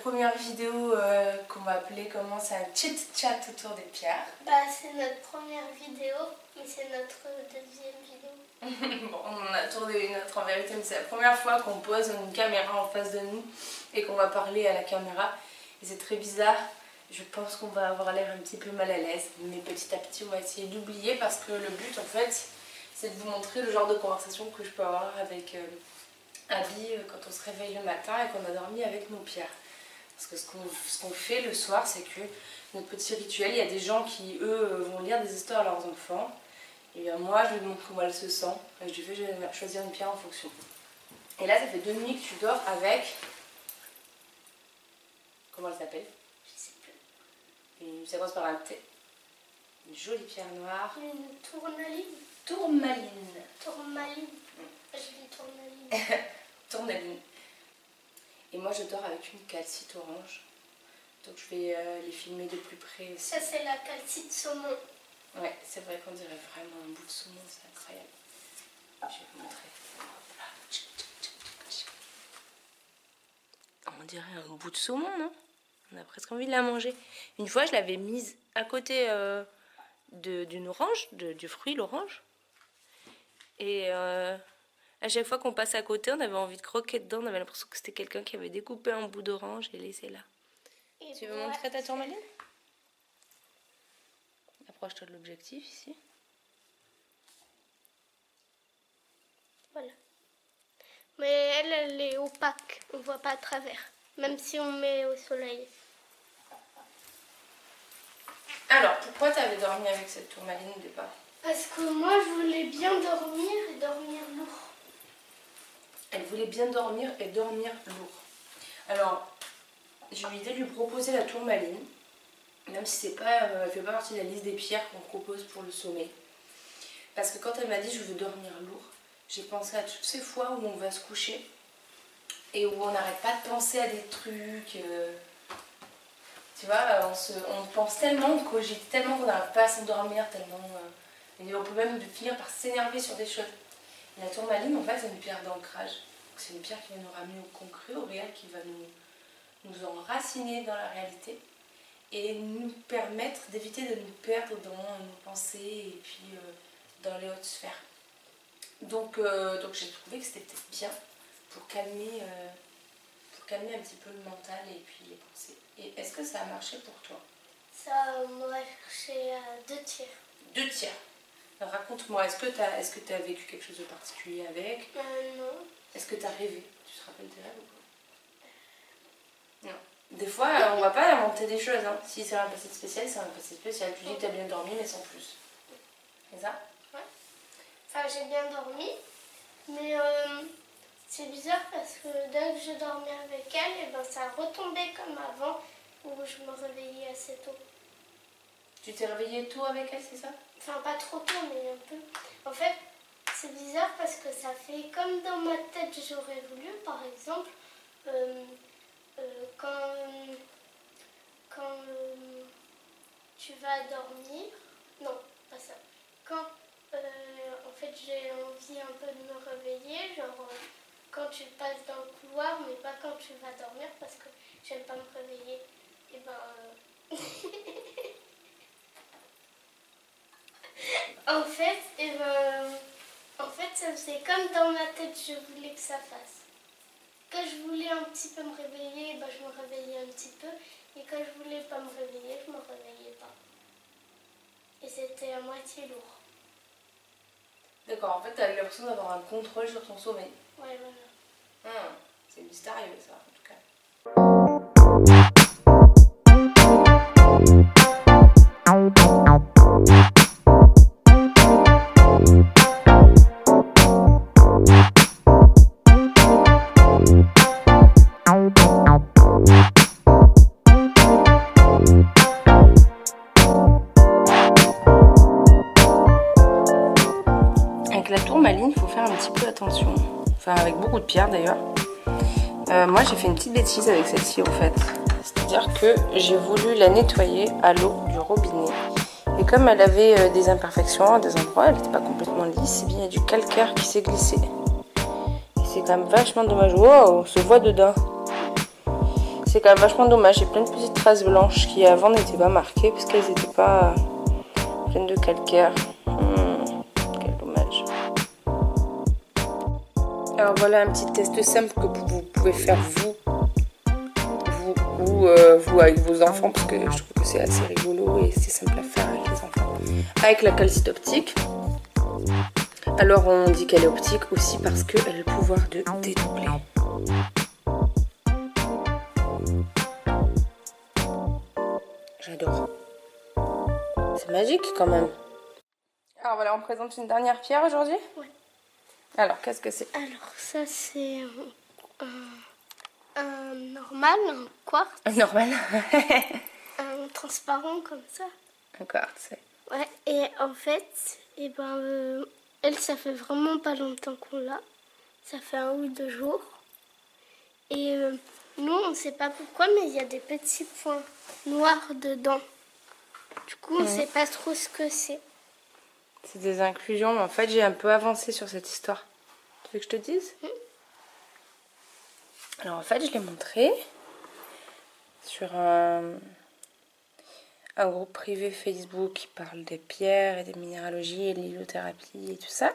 première vidéo qu'on va appeler comment, c'est un chit-chat autour des pierres. Bah c'est notre première vidéo, mais c'est notre deuxième vidéo. Bon, on a tourné une autre en vérité, mais c'est la première fois qu'on pose une caméra en face de nous et qu'on va parler à la caméra. Et c'est très bizarre, je pense qu'on va avoir l'air un petit peu mal à l'aise, mais petit à petit on va essayer d'oublier parce que le but en fait c'est de vous montrer le genre de conversation que je peux avoir avec Abby quand on se réveille le matin et qu'on a dormi avec nos pierres. Parce que ce qu'on fait le soir, c'est que notre petit rituel, il y a des gens qui eux vont lire des histoires à leurs enfants. Et bien moi je lui montre comment elle se sent et je lui fais choisir une pierre en fonction. Et là ça fait 2 nuits que tu dors avec... Comment elle s'appelle? Je sais plus. Ça commence par un T. Une jolie pierre noire. Une tourmaline. Tourmaline. Tourmaline. Je dis tourmaline. Tourmaline. Et moi je dors avec une calcite orange. Donc je vais les filmer de plus près aussi. Ça c'est la calcite saumon. Ouais, c'est vrai qu'on dirait vraiment un bout de saumon, c'est incroyable. Je vais vous montrer. On dirait un bout de saumon, non? On a presque envie de la manger. Une fois, je l'avais mise à côté d'une orange, du fruit, l'orange. Et à chaque fois qu'on passe à côté, on avait envie de croquer dedans. On avait l'impression que c'était quelqu'un qui avait découpé un bout d'orange et laissé là. Et tu veux montrer ta tourmaline? Approche-toi de l'objectif ici. Voilà. Mais elle est opaque, on voit pas à travers, même si on met au soleil. Alors, pourquoi tu avais dormi avec cette tourmaline au départ? Parce que moi je voulais bien dormir et dormir lourd. Elle voulait bien dormir et dormir lourd. Alors, j'ai eu l'idée de lui proposer la tourmaline, même si c'est pas, elle fait pas partie de la liste des pierres qu'on propose pour le sommeil. Parce que quand elle m'a dit je veux dormir lourd, j'ai pensé à toutes ces fois où on va se coucher et où on n'arrête pas de penser à des trucs. Tu vois, on pense tellement, on cogite tellement qu'on n'arrive pas à s'endormir, tellement. Et on peut même finir par s'énerver sur des choses. Et la tourmaline, en fait, c'est une pierre d'ancrage. C'est une pierre qui va nous ramener au concret, au réel, qui va nous enraciner dans la réalité et nous permettre d'éviter de nous perdre dans nos pensées et puis dans les hautes sphères. Donc j'ai trouvé que c'était peut-être bien pour calmer un petit peu le mental et puis les pensées. Et est-ce que ça a marché pour toi? Ça m'a cherché à 2 tiers. 2 tiers. Raconte-moi, est-ce que tu as vécu quelque chose de particulier avec? Non. Est-ce que tu as rêvé? Tu te rappelles tes rêves ou pas? Non. Des fois, on va pas inventer des choses. Hein. Si c'est un passé spécial, c'est un passé spécial. Tu dis que tu as bien dormi, mais sans plus. C'est ça? Ouais. Enfin, j'ai bien dormi, mais c'est bizarre parce que dès que je dormais avec elle, et ben, ça retombait comme avant où je me réveillais assez tôt. Tu t'es réveillée tôt avec elle, c'est ça? Enfin, pas trop tôt, mais un peu. En fait, c'est bizarre parce que ça fait comme dans ma tête, j'aurais voulu, par exemple, quand tu vas dormir, non, pas ça. Quand en fait j'ai envie un peu de me réveiller, genre quand tu passes dans le couloir, mais pas quand tu vas dormir parce que j'aime pas me réveiller. Et ben en fait, ça faisait comme dans ma tête, je voulais que ça fasse. Quand je voulais un petit peu me réveiller, ben, je me réveillais un petit peu. Et quand je voulais pas me réveiller, je me réveillais pas. Et c'était à moitié lourd. D'accord, en fait, tu as eu l'impression d'avoir un contrôle sur ton sommeil. Ouais, voilà. C'est mystérieux ça, en tout cas. Avec la tourmaline, il faut faire un petit peu attention. Enfin, avec beaucoup de pierres d'ailleurs. Moi, j'ai fait une petite bêtise avec celle-ci, au fait. C'est-à-dire que j'ai voulu la nettoyer à l'eau du robinet. Et comme elle avait des imperfections à des endroits, elle n'était pas complètement lisse, et bien il y a du calcaire qui s'est glissé. Et c'est quand même vachement dommage. Wow, on se voit dedans. c'est quand même vachement dommage. J'ai plein de petites traces blanches qui avant n'étaient pas marquées parce qu'elles n'étaient pas pleines de calcaire. Quel dommage. Alors voilà un petit test simple que vous pouvez faire vous avec vos enfants, parce que je trouve que c'est assez rigolo et c'est simple à faire avec les enfants. Avec la calcite optique. Alors on dit qu'elle est optique aussi parce qu'elle a le pouvoir de dédoubler. J'adore. C'est magique quand même. Alors voilà, on présente une dernière pierre aujourd'hui. Ouais. Alors qu'est-ce que c'est? Alors ça c'est un normal, un quartz. Normal. Un transparent comme ça. Un quartz. Ouais, et en fait, elle, ça fait vraiment pas longtemps qu'on l'a. Ça fait 1 ou 2 jours. Et nous, on sait pas pourquoi, mais il y a des petits points noirs dedans. Du coup, on sait pas trop ce que c'est. C'est des inclusions, mais en fait, j'ai un peu avancé sur cette histoire. Tu veux que je te dise? Alors en fait, je l'ai montré sur un groupe privé Facebook qui parle des pierres et des minéralogies et de l'hyliothérapie et tout ça.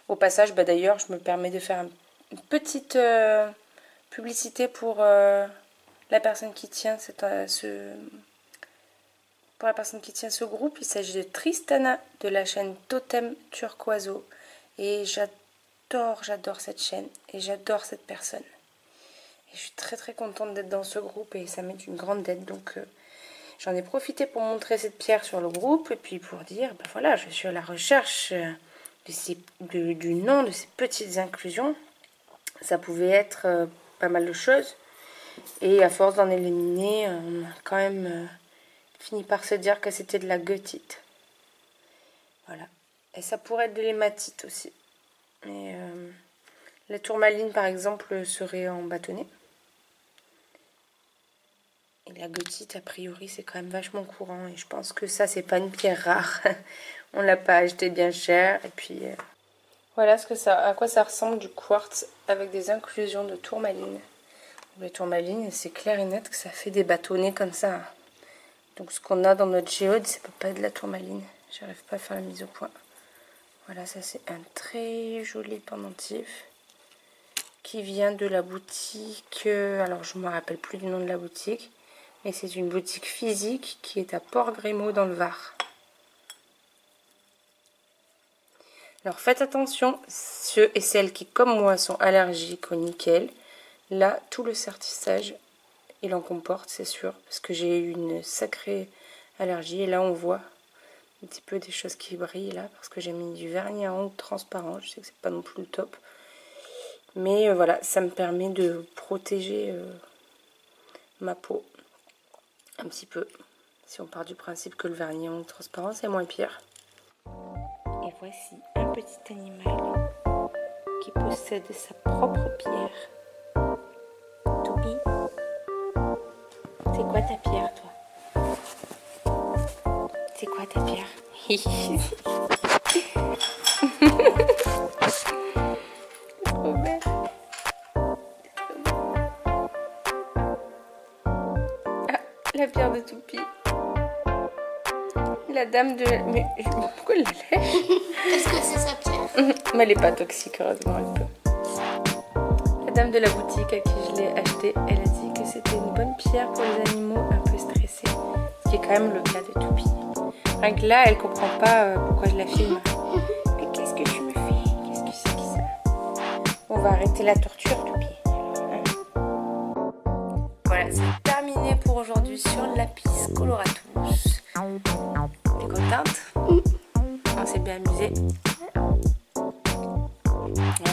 Au passage, d'ailleurs, je me permets de faire une petite publicité pour la personne qui tient ce groupe. Il s'agit de Tristana de la chaîne Totem Turquoiso. Et j'adore cette chaîne et j'adore cette personne. Et je suis très très contente d'être dans ce groupe et ça m'est une grande aide. Donc j'en ai profité pour montrer cette pierre sur le groupe et puis pour dire, voilà, je suis à la recherche du nom de ces petites inclusions. Ça pouvait être pas mal de choses. Et à force d'en éliminer, on a quand même fini par se dire que c'était de la goethite. Voilà. Et ça pourrait être de l'hématite aussi. Mais la tourmaline, par exemple, serait en bâtonnet. Et la goethite, a priori, c'est quand même vachement courant. Et je pense que ça, c'est pas une pierre rare. On l'a pas acheté bien cher. Et puis, voilà à quoi ça ressemble du quartz avec des inclusions de tourmaline. La tourmaline, c'est clair et net que ça fait des bâtonnets comme ça. Donc, ce qu'on a dans notre géode, c'est pas de la tourmaline. J'arrive pas à faire la mise au point. Voilà, ça c'est un très joli pendentif qui vient de la boutique, alors je ne me rappelle plus du nom de la boutique, mais c'est une boutique physique qui est à Port-Grémaud dans le Var. Alors faites attention, ceux et celles qui comme moi sont allergiques au nickel, là tout le sertissage il en comporte, c'est sûr, parce que j'ai eu une sacrée allergie et là on voit un petit peu des choses qui brillent là parce que j'ai mis du vernis à ongles transparent. Je sais que c'est pas non plus le top, mais voilà, ça me permet de protéger ma peau un petit peu, si on part du principe que le vernis à ongles transparent c'est moins pire. Et voici un petit animal qui possède sa propre pierre. Toby, c'est quoi ta pierre, toi? C'est quoi ta pierre? Trop belle. Ah, la pierre de Toupie. La dame de... Mais pourquoi elle la lèche? Est-ce que c'est sa pierre? Mais elle n'est pas toxique, heureusement, elle peut. La dame de la boutique à qui je l'ai acheté, elle a dit que c'était une bonne pierre pour les animaux un peu stressés. Ce qui est quand même le cas de Toupie. Rien que là, elle comprend pas pourquoi je la filme. Mais qu'est-ce que tu me fais? Qu'est-ce que c'est que ça? On va arrêter la torture, Toupie. Voilà, c'est terminé pour aujourd'hui sur Lapis Coloratus. T'es contente? On s'est bien amusé.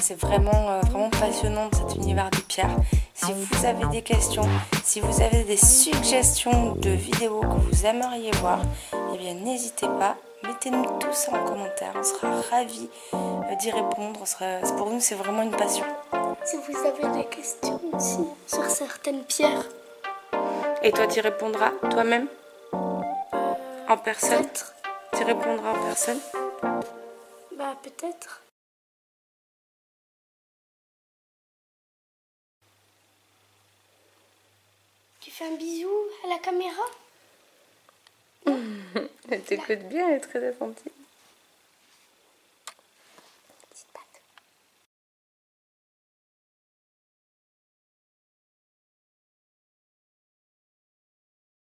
C'est vraiment passionnant de cet univers des pierres. Si vous avez des questions, si vous avez des suggestions de vidéos que vous aimeriez voir, eh bien n'hésitez pas, mettez-nous tout ça en commentaire. On sera ravis d'y répondre. Pour nous, c'est vraiment une passion. Si vous avez des questions aussi sur certaines pierres. Et toi, tu y répondras toi-même? En personne? Peut-être. Tu répondras en personne? Bah peut-être. fais un bisou à la caméra. Elle t'écoute bien, elle est très attentive.